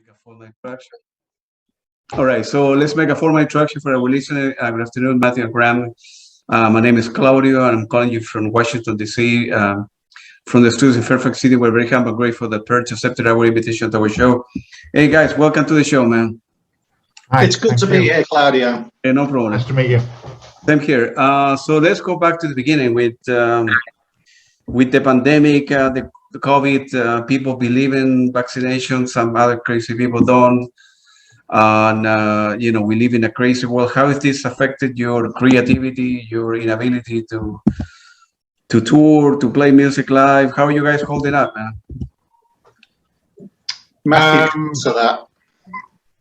make a formal introduction. All right, so let's make a formal introduction for our listener. Good afternoon, Matthew and Graham. My name is Claudio, and I'm calling you from Washington, D.C., from the studios in Fairfax City. We're very humble and grateful that Perge accepted our invitation to our show. Hey, guys, welcome to the show, man. Hi, it's good to be here, Claudio. Hey, no problem. Nice to meet you. Same here. So let's go back to the beginning with the pandemic, the COVID. People believe in vaccination. Some other crazy people don't. And we live in a crazy world. How has this affected your creativity, your inability to tour, to play music live? How are you guys holding up, man? Matthew, so that.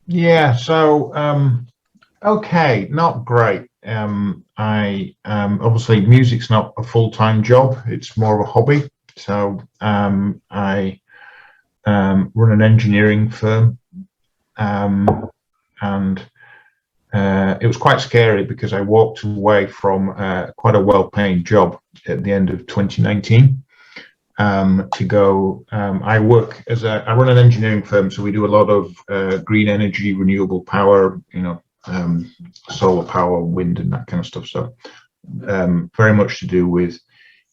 Yeah, so okay, not great. I obviously music's not a full-time job, it's more of a hobby. So I run an engineering firm, and it was quite scary because I walked away from quite a well-paying job at the end of 2019 to go. I run an engineering firm, so we do a lot of green energy, renewable power, solar power, wind, and that kind of stuff. So very much to do with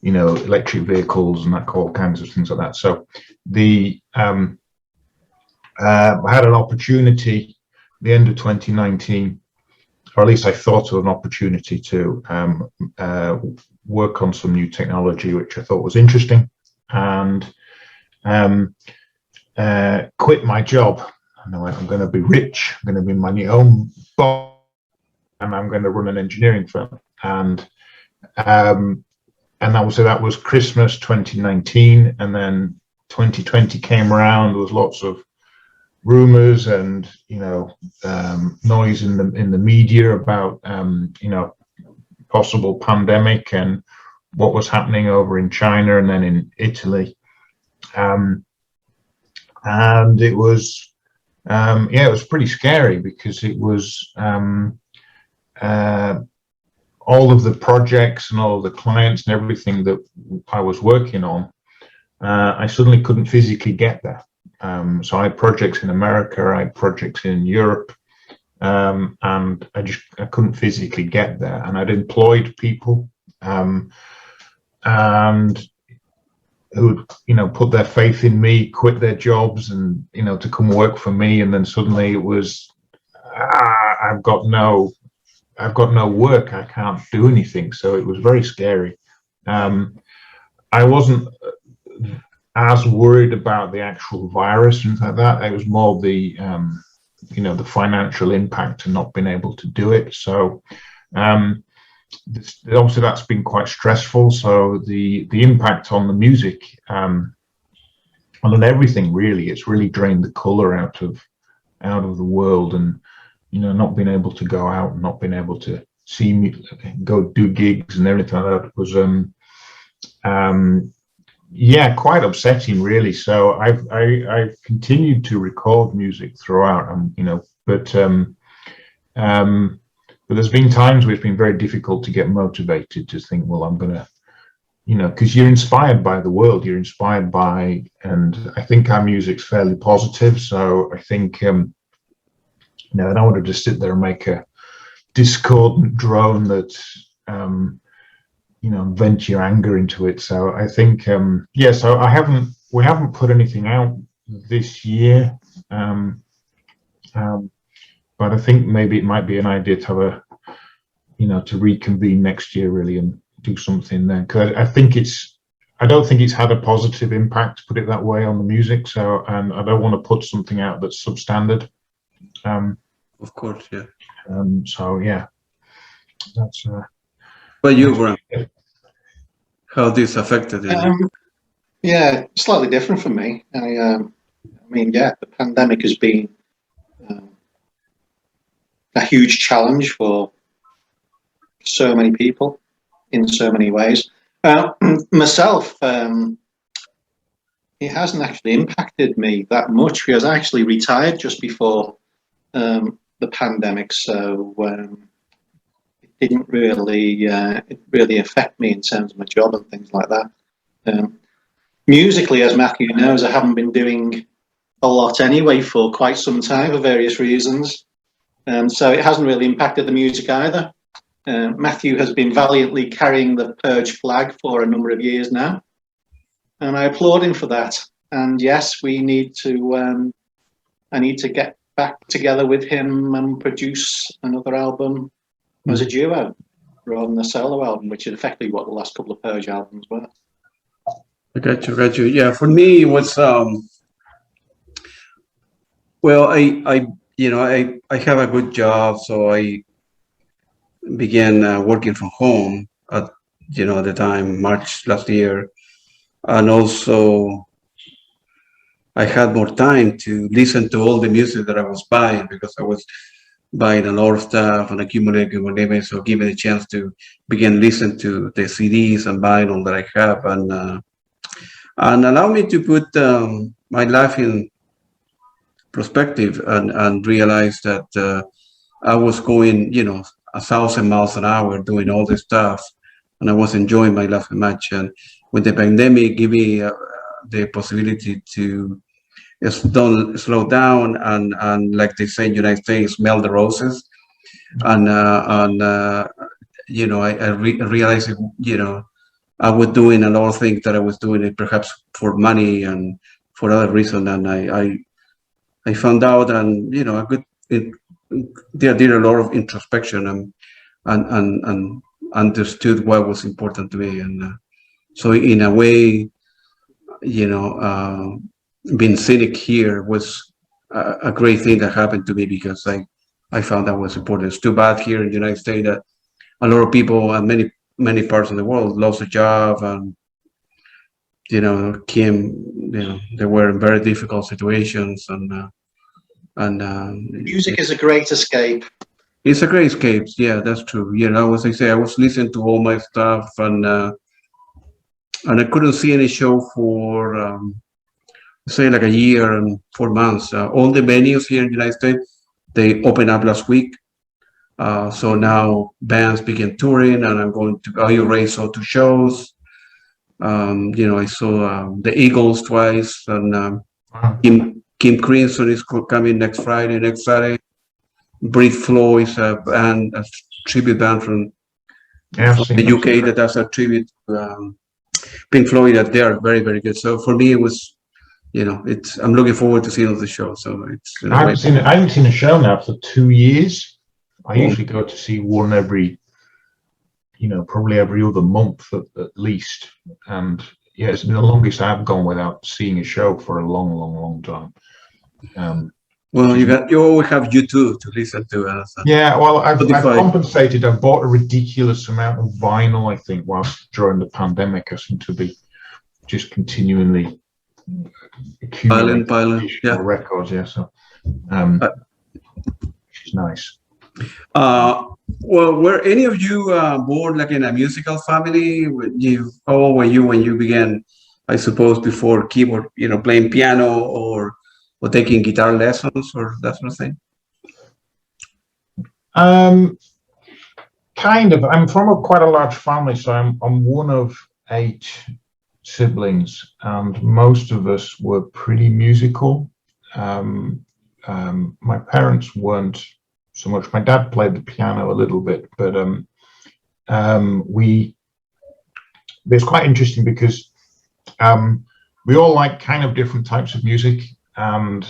electric vehicles and all kinds of things like that. So I had an opportunity at the end of 2019, or at least I thought of an opportunity to work on some new technology, which I thought was interesting, and quit my job. I know I'm going to be rich, I'm going to be my own boss, and I'm going to run an engineering firm. And obviously that was Christmas 2019, and then 2020 came around. There was lots of rumors and noise in the media about possible pandemic and what was happening over in China and then in Italy, and it was it was pretty scary because it was all of the projects and all of the clients and everything that I was working on, I suddenly couldn't physically get there. So I had projects in America, I had projects in Europe, and I couldn't physically get there. And I'd employed people, and who would, put their faith in me, quit their jobs, and to come work for me. And then suddenly it was, I've got no work, I can't do anything. So it was very scary. I wasn't as worried about the actual virus and things like that. It was more the the financial impact and not being able to do it. So obviously that's been quite stressful. So the impact on the music, and on everything really, it's really drained the color out of the world, and not being able to go out and not being able to see me, go do gigs and everything like that was quite upsetting, really. So I've continued to record music throughout, but there's been times where it's been very difficult to get motivated to think, well, I'm gonna, because you're inspired by the world, you're inspired by, and I think our music's fairly positive. So I think, I don't want to just sit there and make a discordant drone that, vent your anger into it. So I think, so we haven't put anything out this year, but I think maybe it might be an idea to have to reconvene next year really and do something then, because I don't think it's had a positive impact, put it that way, on the music. So, and I don't want to put something out that's substandard. Of course, yeah. So yeah, that's. But you, Graham, how this affected you? Yeah, slightly different from me. The pandemic has been a huge challenge for so many people in so many ways. Myself, it hasn't actually impacted me that much because I actually retired just before the pandemic, so it didn't really affect me in terms of my job and things like that. Musically, as Matthew knows, I haven't been doing a lot anyway for quite some time for various reasons. So it hasn't really impacted the music either. Matthew has been valiantly carrying the Purge flag for a number of years now, and I applaud him for that. And yes, we need to. I need to get back together with him and produce another album as a duo rather than a solo album, which is effectively what the last couple of Purge albums were. I got you. Yeah, for me it was well, I have a good job, so I began working from home at the time March last year, and also I had more time to listen to all the music that I was buying, because I was buying a lot of stuff and accumulating, so give me the chance to begin listening to the CDs and buying all that I have, and allow me to put my life in perspective and realize that I was going 1,000 miles an hour doing all this stuff, and I was enjoying my life very much. And when the pandemic gave me the possibility to slow down and like they say in the United States, smell the roses, and I realized I was doing a lot of things that I was doing it perhaps for money and for other reasons, and I found out, and did a lot of introspection and understood what was important to me, and so in a way, being cynic here was a great thing that happened to me, because I found that was important. It's too bad here in the United States that a lot of people and many parts of the world lost a job, and they were in very difficult situations, and Music is a great escape. it's a great escape. Yeah, that's true. As I say, I was listening to all my stuff, and I couldn't see any show for say like a year and 4 months. All the venues here in the United States, they opened up last week. So now bands begin touring, and I'm going to already saw 2 shows. I saw the Eagles twice, and Kim Crimson is coming next Saturday. Brit Flow is a tribute band from the UK that does a tribute to Pink Floyd. That they are very, very good. So for me, it was, I'm looking forward to seeing the show. So it's. I haven't seen a show now for 2 years. I usually go to see one every, probably every other month at least. And yeah, it's been the longest I've gone without seeing a show for a long, long, long time. Well, you always have YouTube to listen to. Yeah, well, I've compensated. I've bought a ridiculous amount of vinyl, I think, whilst during the pandemic. I seem to be just continually accumulating records. Yeah, so which is nice. Well, were any of you born like in a musical family? How old were you when you began? I suppose before keyboard, playing piano or taking guitar lessons or that sort of thing. Kind of. I'm from quite a large family, so I'm one of 8 siblings, and most of us were pretty musical. My parents weren't so much. My dad played the piano a little bit, but it's quite interesting because we all like kind of different types of music, and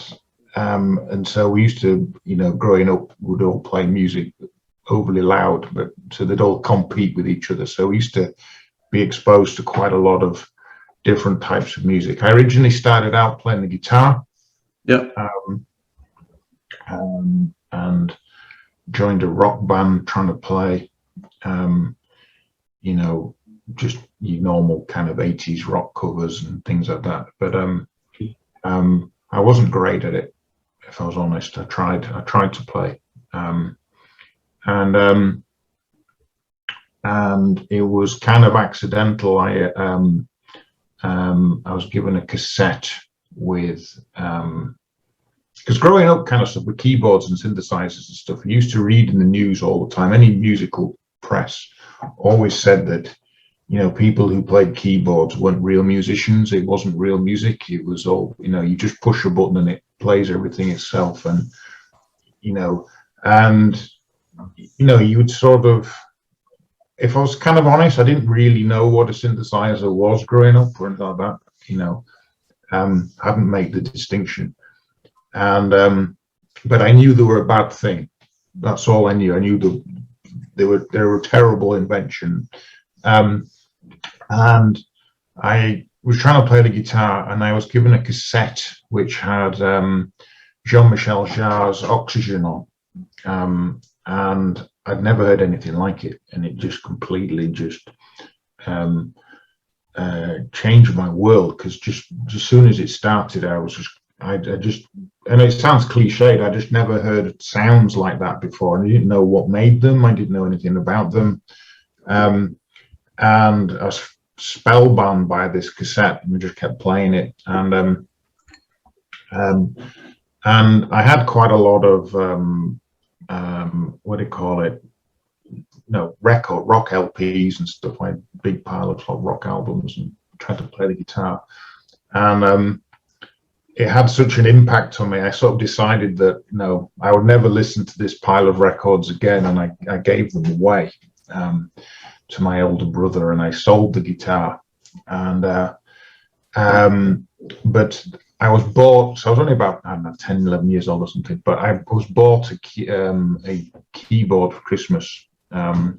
so we used to, growing up, would all play music overly loud, but so they'd all compete with each other. So we used to be exposed to quite a lot of different types of music. I originally started out playing the guitar, and joined a rock band trying to play, just your normal kind of 80s rock covers and things like that. But I wasn't great at it, if I was honest. I tried to play, and it was kind of accidental. I was given a cassette with because growing up kind of stuff with keyboards and synthesizers and stuff, I used to read in the news all the time. Any musical press always said that people who played keyboards weren't real musicians. It wasn't real music. It was all, you just push a button and plays everything itself, and and you would sort of, if I was kind of honest, I didn't really know what a synthesizer was growing up or anything like that. Hadn't made the distinction, and but I knew they were a bad thing. That's all I knew. I knew they were a terrible invention, and I was trying to play the guitar, and I was given a cassette which had Jean-Michel Jarre's Oxygen on, and I'd never heard anything like it, and it just completely changed my world, because just as soon as it started, I just, and it sounds cliched, I just never heard sounds like that before, and I didn't know what made them. I didn't know anything about them, and I was spellbound by this cassette, and we just kept playing it, and I had quite a lot of what do you call it, rock LPs and stuff. I had a big pile of rock albums, and tried to play the guitar, and it had such an impact on me. I sort of decided that I would never listen to this pile of records again, and I gave them away to my older brother, and I sold the guitar, and but I was bought, so I was only about, I don't know, 10, 11 years old or something, but I was bought a keyboard for Christmas. It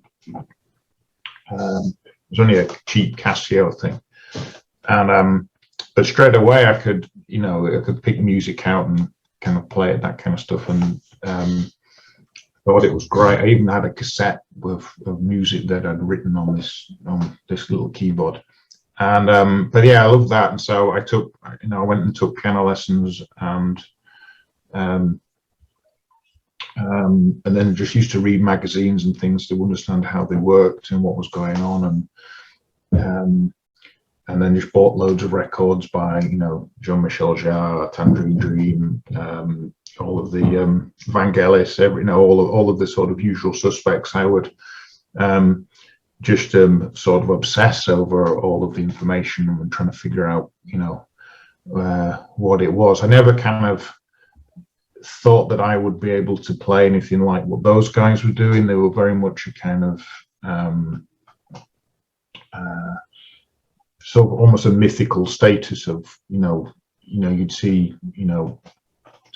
was only a cheap Casio thing, and but straight away I could pick music out and kind of play it, that kind of stuff, and thought it was great. I even had a cassette of music that I'd written on this little keyboard, and but yeah, I loved that, and so I went and took piano lessons, and then just used to read magazines and things to understand how they worked and what was going on, and then just bought loads of records by Jean-Michel Jarre, Tangerine Dream, all of the Vangelis, all of the sort of usual suspects. I would just sort of obsess over all of the information and trying to figure out what it was. I never kind of thought that I would be able to play anything like what those guys were doing. They were very much a kind of sort of almost a mythical status of you'd see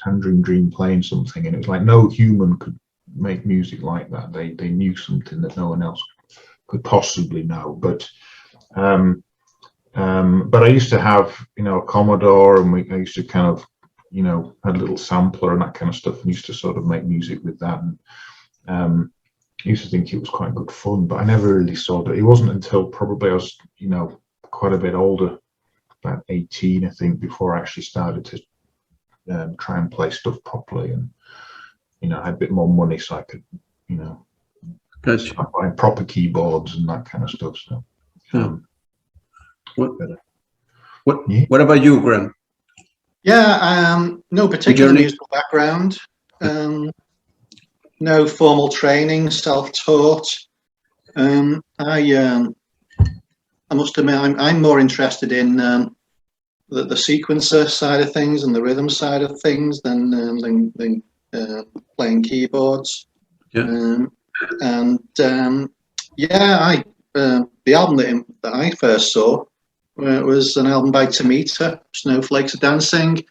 Tangerine Dream playing something, and it was like no human could make music like that. They knew something that no one else could possibly know. But I used to have a Commodore, and I used to kind of had a little sampler and that kind of stuff, and used to sort of make music with that, and I used to think it was quite good fun, but I never really saw it. It wasn't until probably I was quite a bit older, about 18 I think, before I actually started to try and play stuff properly, and I had a bit more money, so I could start buying proper keyboards and that kind of stuff. So what about you, Graham? No particular musical background, no formal training, self-taught. I must admit, I'm more interested in the sequencer side of things and the rhythm side of things than playing keyboards. Yeah. The album that I first saw was an album by Tomita, Snowflakes Are Dancing.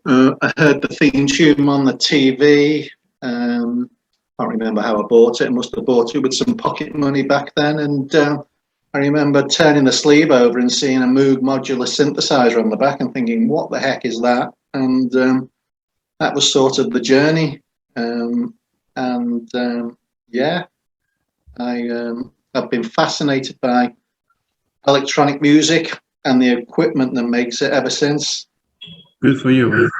I heard the theme tune on the TV. Can't remember how I bought it. I must have bought it with some pocket money back then, and I remember turning the sleeve over and seeing a Moog modular synthesizer on the back and thinking, what the heck is that? And that was sort of the journey. I've been fascinated by electronic music and the equipment that makes it ever since. Good for you.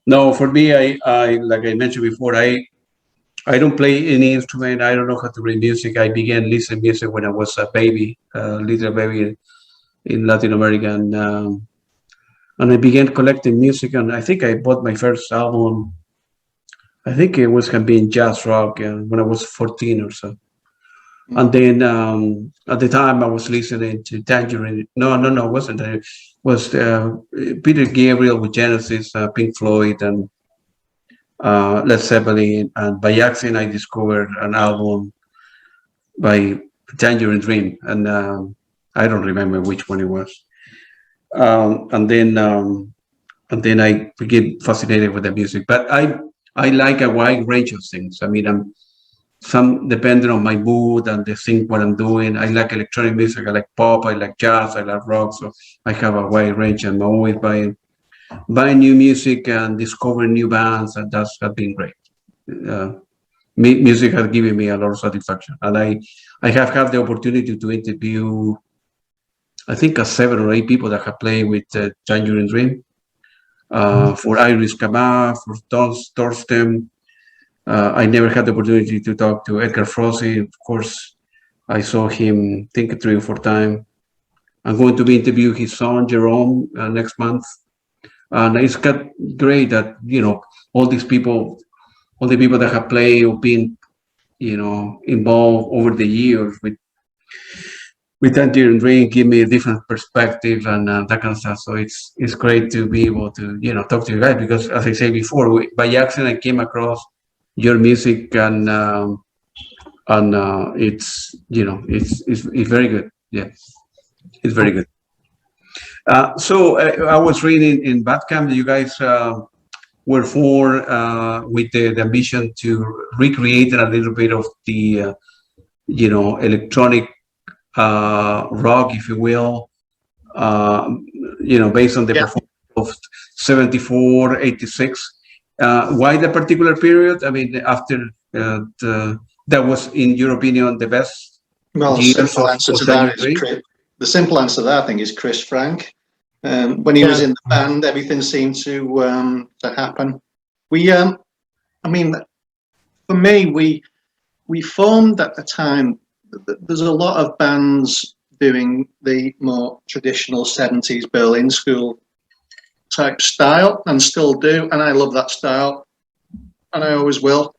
No, for me, I like I mentioned before, I don't play any instrument. I don't know how to read music. I began listening to music when I was a baby, little baby in Latin America, and I began collecting music. And I think I bought my first album. I think it was can be in jazz rock when I was 14 or so. And then at the time I was listening to Tangerine. No, it wasn't. It was Peter Gabriel with Genesis, Pink Floyd, and Led Zeppelin. And by accident, I discovered an album by Tangerine Dream, and I don't remember which one it was. Um, and then um, and then I became fascinated with the music. But I like a wide range of things. I mean, I'm some depending on my mood and the thing what I'm doing. I like electronic music, I like pop, I like jazz, I like rock. So I have a wide range. I'm always buying new music and discovering new bands, and that's has been great. Uh, Music has given me a lot of satisfaction, and I have had the opportunity to interview I think 7 or 8 people that have played with Tangerine Dream. For Iris Kama, for Thorsten. I never had the opportunity to talk to Edgar Froese. Of course, I saw him, I think 3 or 4 times. I'm going to be interviewing his son Jerome next month, and it's got great that all these people, all the people that have played or been involved over the years with Tangerine Dream give me a different perspective and that kind of stuff. So it's great to be able to talk to you guys because, as I said before, by accident I came across your music and it's very good. Yeah, it's very good. So I was reading in Bandcamp that you guys were for with the ambition to recreate a little bit of the electronic rock, if you will, based on the Yeah. performance of 74, 86. Why the particular period? I mean, after that was, in your opinion, the best Well, the years simple of answer to Tangerine that is Dream? the simple answer to that, I think, is Chris Frank. When he was in the band, everything seemed to happen. We, I mean, for me, we formed at the time. There's a lot of bands doing the more traditional 70s Berlin school type style, and still do, and I love that style, and I always will.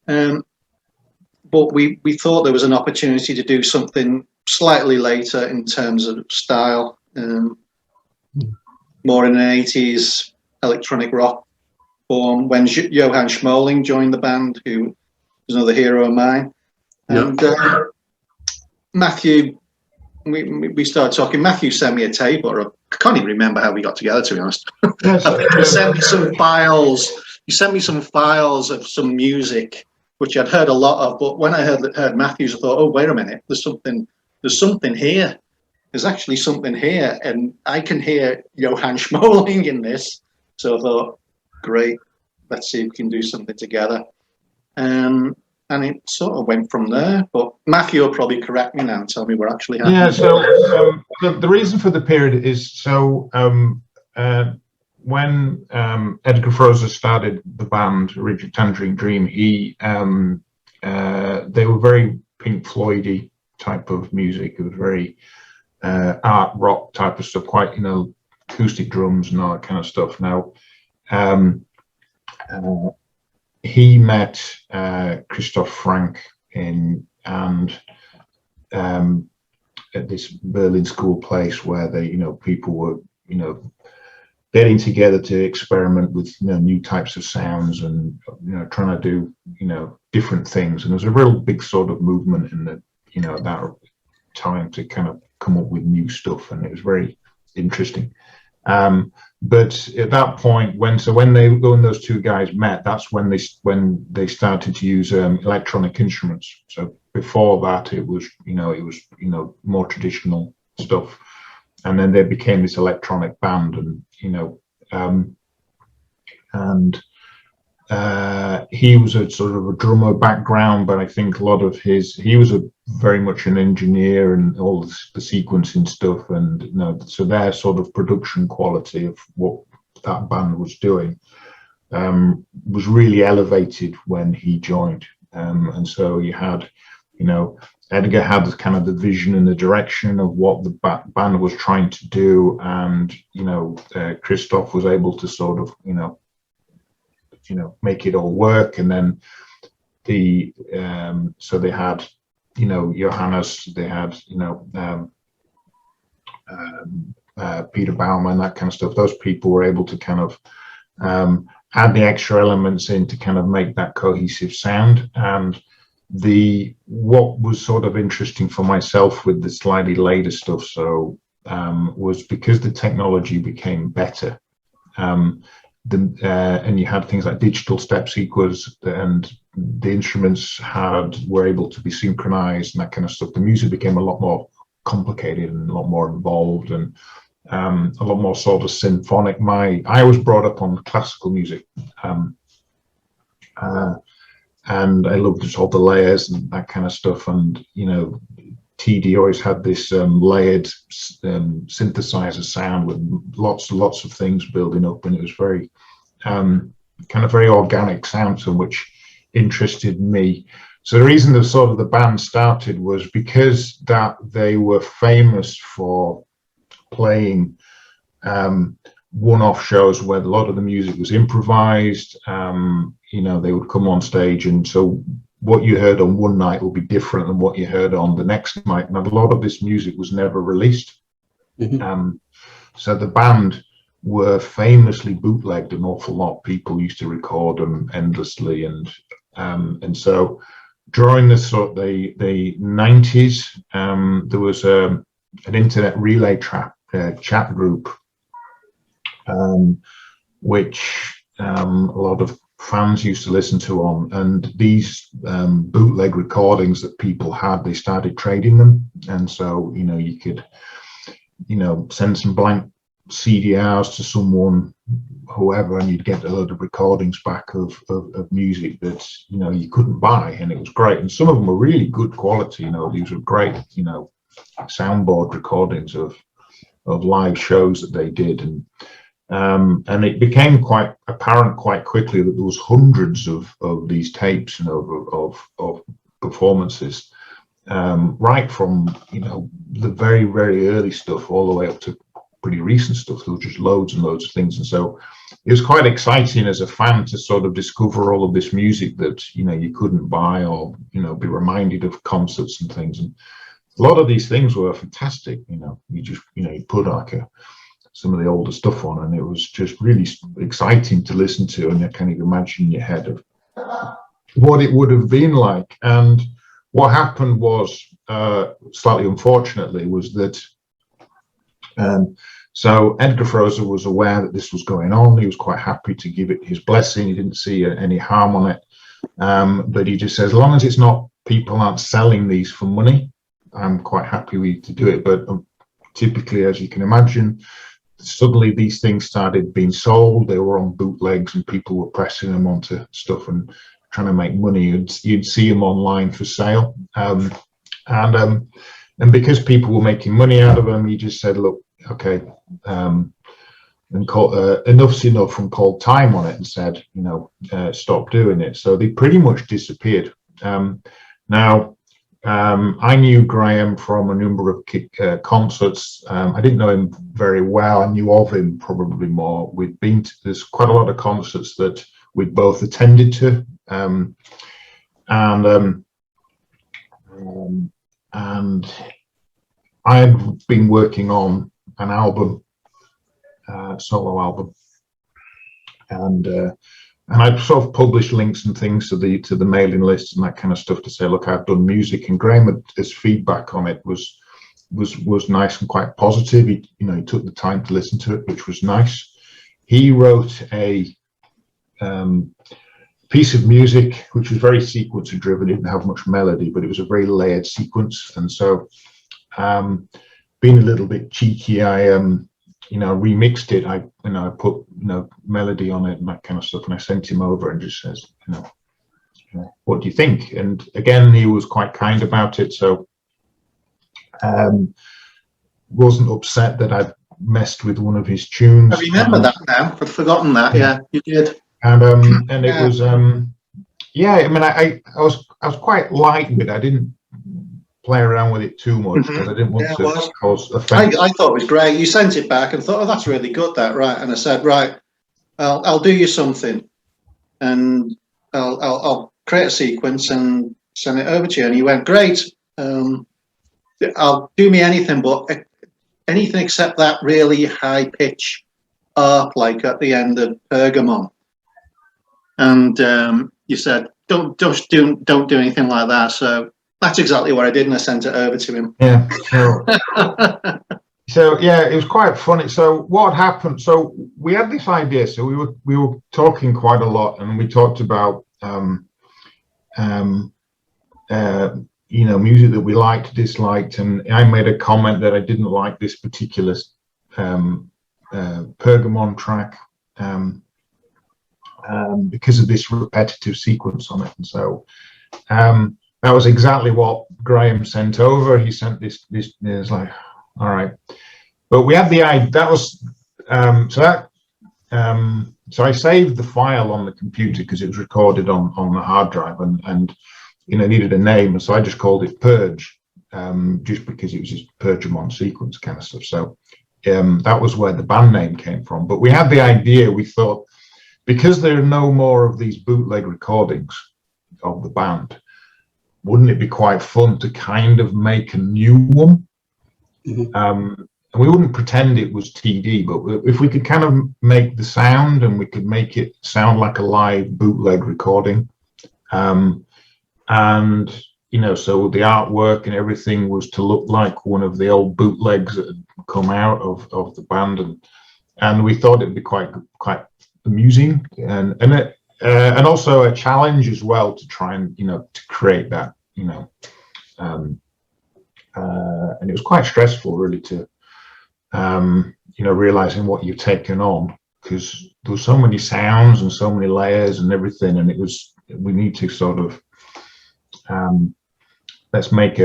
But we thought there was an opportunity to do something slightly later in terms of style, more in an 80s electronic rock form, when Johann Schmoling joined the band, who was another hero of mine. And Matthew, we started talking. Matthew sent me a tape, or I can't even remember how we got together, to be honest. Yes, I think he sent me some files. He sent me some files of some music which I'd heard a lot of, but when I heard Matthew's, I thought, oh, wait a minute, there's something here. There's actually something here, and I can hear Johann Schmoling in this. So I thought, great, let's see if we can do something together. And it sort of went from there. But Matthew will probably correct me now and tell me what actually happened. Yeah, so the reason for the period is when Edgar Froese started the band, original Tangerine Dream, they were very Pink Floyd-y type of music. It was very art rock type of stuff, quite acoustic drums and all that kind of stuff. Now, he met Christoph Frank at this Berlin school place where people were getting together to experiment with new types of sounds and trying to do different things. And there's a real big sort of movement in the that time to kind of come up with new stuff, and it was very interesting. But at that point, when those two guys met, that's when they started to use electronic instruments. So before that, it was more traditional stuff, and then they became this electronic band, and he was a sort of a drummer background, but I think a lot of he was very much an engineer and all the sequencing stuff, and so their sort of production quality of what that band was doing was really elevated when he joined, and so you had Edgar had kind of the vision and the direction of what the band was trying to do, and Christoph was able to sort of make it all work. And then so they had you know, Johannes, they had, you know, Peter Baumann, that kind of stuff. Those people were able to kind of add the extra elements in to kind of make that cohesive sound. And what was sort of interesting for myself with the slightly later stuff, so was because the technology became better. And you had things like digital step sequence, and the instruments were able to be synchronized and that kind of stuff. The music became a lot more complicated and a lot more involved, and a lot more sort of symphonic. I was brought up on classical music, and I loved just all the layers and that kind of stuff. And you know, TD always had this layered synthesizer sound with lots and lots of things building up, and it was very kind of very organic sound, to which interested me. So the reason the band started was because that they were famous for playing one-off shows where a lot of the music was improvised. You know, they would come on stage, and so what you heard on one night will be different than what you heard on the next night. And a lot of this music was never released. Mm-hmm. So the band were famously bootlegged an awful lot. People used to record them endlessly, and so during the 90s, there was an internet relay chat group, which a lot of fans used to listen to on, and these bootleg recordings that people had, they started trading them. And so, you know, you could, you know, send some blank CDRs to someone, whoever, and you'd get a load of recordings back of music that, you know, you couldn't buy, and it was great. And some of them were really good quality, you know, these were great, you know, soundboard recordings of live shows that they did. And it became quite apparent quite quickly that there was hundreds of these tapes, you know, of performances, right from, you know, the very, very early stuff all the way up to pretty recent stuff. There were just loads and loads of things. And so it was quite exciting as a fan to sort of discover all of this music that, you know, you couldn't buy, or, you know, be reminded of concerts and things. And a lot of these things were fantastic. You know, you put like some of the older stuff on, and it was just really exciting to listen to, and you kind of imagine in your head of what it would have been like. And what happened was, slightly unfortunately, was that so Edgar Froese was aware that this was going on. He was quite happy to give it his blessing. He didn't see any harm on it, but he just says, as long as it's not, people aren't selling these for money, I'm quite happy to do it. But typically, as you can imagine, suddenly these things started being sold. They were on bootlegs, and people were pressing them onto stuff and trying to make money. You'd see them online for sale, and because people were making money out of them, he just said, look, okay, and enough's enough, and called time on it and said, you know, stop doing it. So they pretty much disappeared. Now, I knew Graham from a number of concerts. I didn't know him very well. I knew of him probably more. There's quite a lot of concerts that we'd both attended to, and I had been working on an album, solo album, and I'd sort of published links and things to the mailing lists and that kind of stuff to say, look, I've done music. And Graham, his feedback on it was nice and quite positive. He took the time to listen to it, which was nice. He wrote a piece of music which was very sequencer driven. It didn't have much melody, but it was a very layered sequence. And so, being a little bit cheeky, I remixed it. I put melody on it and that kind of stuff, and I sent him over and just says, what do you think? And again, he was quite kind about it, so wasn't upset that I messed with one of his tunes. I remember that now. I've forgotten that. Yeah, you did. And it was I was quite light with it. I didn't play around with it too much because I didn't want to cause offense. I thought it was great. You sent it back and thought, oh, that's really good, that, right? And I said, right, I'll do you something, and I'll create a sequence and send it over to you. And he went, great. I'll do me anything, but anything except that really high pitch arp, like at the end of Pergamon. And you said, don't do anything like that. So that's exactly what I did, and I sent it over to him. Yeah. So yeah, it was quite funny. So what happened? So we had this idea. So we were talking quite a lot, and we talked about music that we liked, disliked, and I made a comment that I didn't like this particular Pergamon track because of this repetitive sequence on it. And so that was exactly what Graham sent over. He sent this. It was like, all right, but we had the idea. That was so I saved the file on the computer because it was recorded on the hard drive, and needed a name, and so I just called it Purge, just because it was just Pergamon sequence kind of stuff. So that was where the band name came from. But we had the idea. We thought, because there are no more of these bootleg recordings of the band, wouldn't it be quite fun to kind of make a new one? Mm-hmm. And we wouldn't pretend it was TD, but if we could kind of make the sound and we could make it sound like a live bootleg recording, and so the artwork and everything was to look like one of the old bootlegs that had come out of the band, and we thought it'd be quite amusing and also a challenge as well to try and to create that and it was quite stressful really to realizing what you've taken on, because there were so many sounds and so many layers and everything, and we need to sort of let's make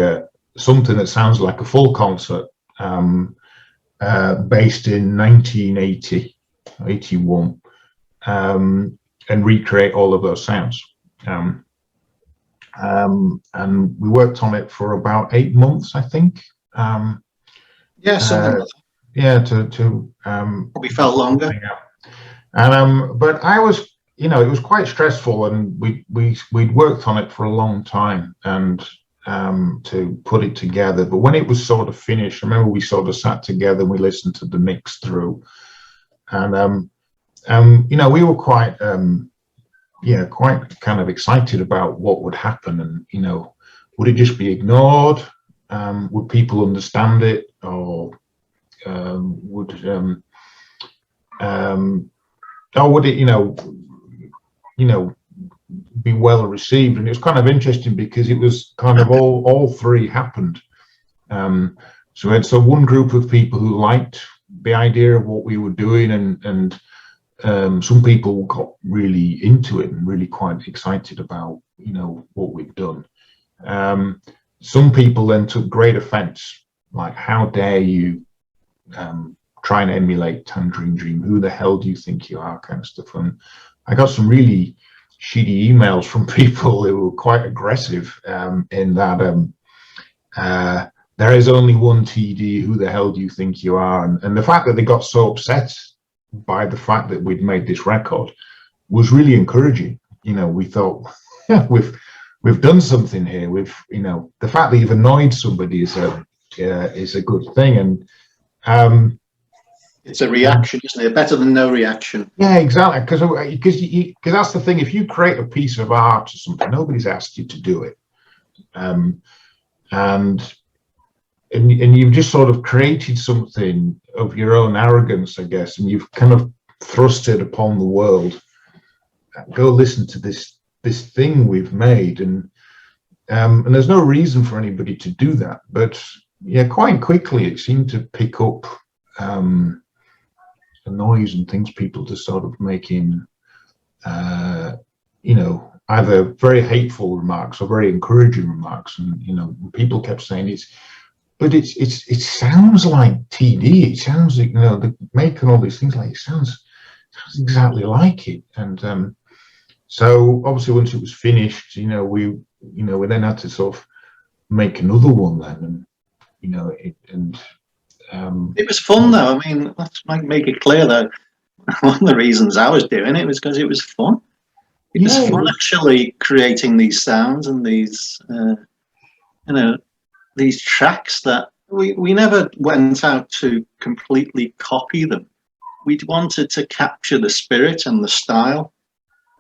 something that sounds like a full concert based in 1980, 81, and recreate all of those sounds. And we worked on it for about 8 months, I think. Something like that. Yeah, to probably felt longer. And but I was, it was quite stressful, and we'd worked on it for a long time, and to put it together. But when it was sort of finished, I remember we sort of sat together and we listened to the mix through, and we were quite quite kind of excited about what would happen, and would it just be ignored? Would people understand it, or would it be well received? And it was kind of interesting because it was kind of all three happened. So we had one group of people who liked the idea of what we were doing, and some people got really into it and really quite excited about what we've done. Some people then took great offense, like, how dare you try and emulate Tangerine Dream? Who the hell do you think you are, kind of stuff. And I got some really shitty emails from people who were quite aggressive in that there is only one TD, who the hell do you think you are? And the fact that they got so upset by the fact that we'd made this record was really encouraging. We thought, yeah, we've done something here. The fact that you've annoyed somebody is a good thing. And it's a reaction, isn't it? Better than no reaction. Yeah, exactly. Because that's the thing. If you create a piece of art or something, nobody's asked you to do it, and you've just sort of created something of your own arrogance, I guess, and you've kind of thrust it upon the world. Go listen to this thing we've made, and there's no reason for anybody to do that. But yeah, quite quickly it seemed to pick up the noise and things people just sort of making, either very hateful remarks or very encouraging remarks, and people kept saying it sounds like TD. It sounds like they're making all these things like it sounds exactly like it. And so obviously once it was finished, we then had to sort of make another one then, it was fun though. I mean, let's make it clear that one of the reasons I was doing it was because it was fun. It was fun actually creating these sounds and these, these tracks that we never went out to completely copy them. We wanted to capture the spirit and the style.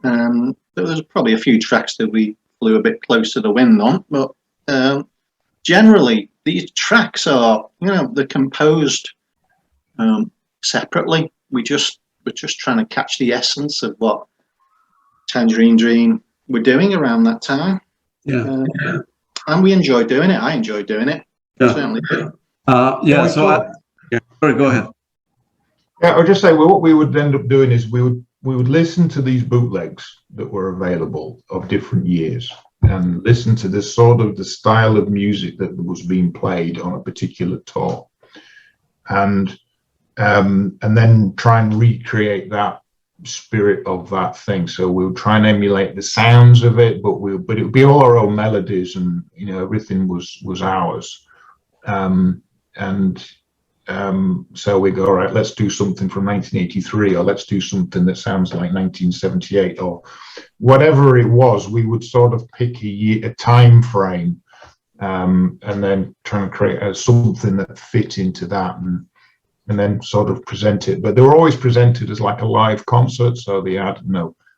There was probably a few tracks that we flew a bit close to the wind on, but generally these tracks are, they're composed separately. We're just trying to catch the essence of what Tangerine Dream were doing around that time. Yeah. And we enjoy doing it. I enjoy doing it. Yeah. Certainly do. Sorry, go ahead. Yeah, I would just say, well, what we would end up doing is we would listen to these bootlegs that were available of different years and listen to the style of music that was being played on a particular tour, and then try and recreate that spirit of that thing. So we'll try and emulate the sounds of it, but it would be all our own melodies, and everything was ours. So we go, all right, let's do something from 1983, or let's do something that sounds like 1978, or whatever it was. We would sort of pick a time frame, and then try and create something that fit into that, and then sort of present it. But they were always presented as like a live concert, so they had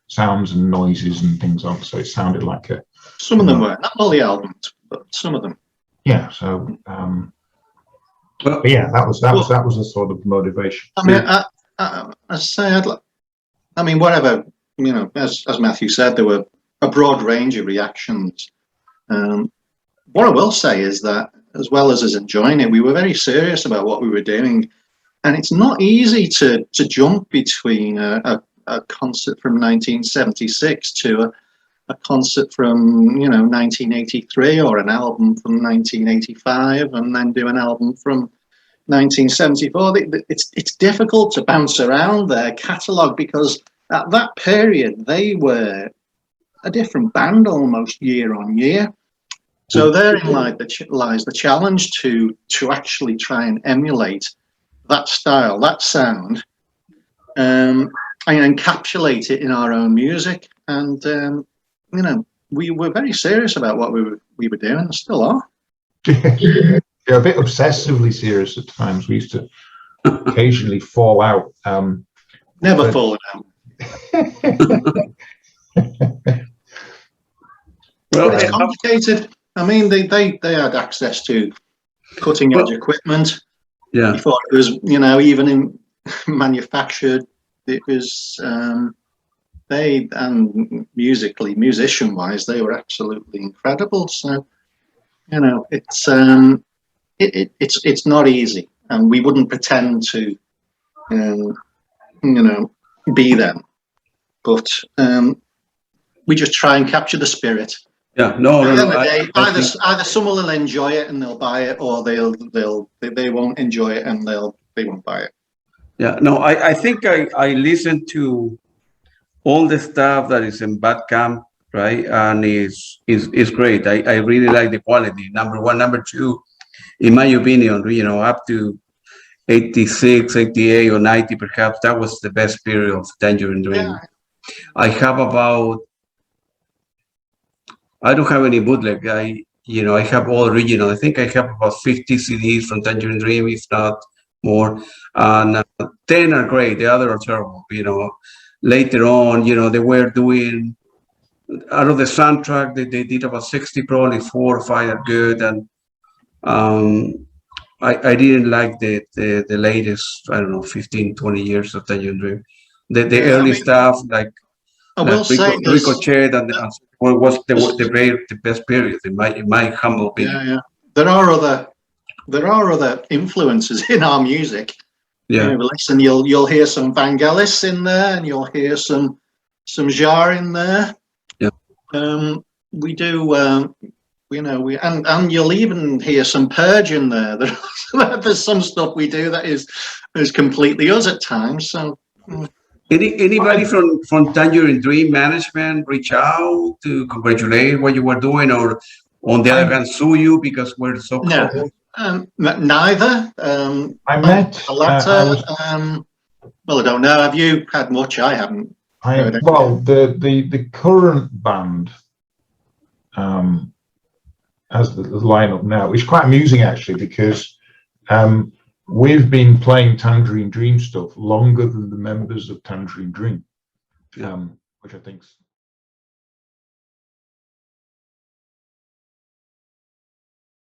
sounds and noises and things on, so it sounded like a. Some of them were, not all the albums, but some of them. Yeah. So. But yeah, that was the sort of motivation. I mean, I say, whatever, as Matthew said, there were a broad range of reactions. What I will say is that, as well as us enjoying it, we were very serious about what we were doing, and it's not easy to jump between a concert from 1976 to a concert from 1983, or an album from 1985, and then do an album from 1974. It's difficult to bounce around their catalogue, because at that period they were a different band almost year on year. So therein lies the challenge to actually try and emulate that style, that sound, and encapsulate it in our own music. And we were very serious about what we were doing, and still are. Yeah, a bit obsessively serious at times. We used to occasionally fall out. Never fallen out. Well, it's complicated. I mean, they had access to cutting edge equipment. Yeah. Before it was, even in manufactured, it was. Musician wise, they were absolutely incredible. So, it's not easy, and we wouldn't pretend to, be them, but we just try and capture the spirit. Yeah, no. At the end of the day, either someone will enjoy it and they'll buy it, or they won't enjoy it and they won't buy it. Yeah, no. I think I listened to all the stuff that is in Bandcamp, right? And is great. I really like the quality. Number one. Number two, in my opinion, up to 86, 88, or 90, perhaps, that was the best period of Tangerine Dream. Yeah. I don't have any bootleg. I have all original. I think I have about 50 CDs from Tangerine Dream, if not more. And 10 are great. The others are terrible. Later on, they were doing, out of the soundtrack, they did about 60, probably 4 or 5 are good. And I didn't like the latest, 15, 20 years of Tangerine Dream. The early stuff, like Ricochet, and was the best period, in my humble opinion. Yeah. There are other influences in our music. Yeah. Listen, you'll hear some Vangelis in there, and you'll hear some Jar in there. Yeah. We do, and you'll even hear some Purge in there. There's some stuff we do that is completely us at times. So. Anybody from Tangerine Dream management reach out to congratulate what you were doing, or on the other hand sue you because we're so close? Neither. I met the latter. Well, I don't know. Have you had much? I haven't. The current band the lineup now. It's quite amusing actually, because we've been playing Tangerine Dream stuff longer than the members of Tangerine Dream, which I think's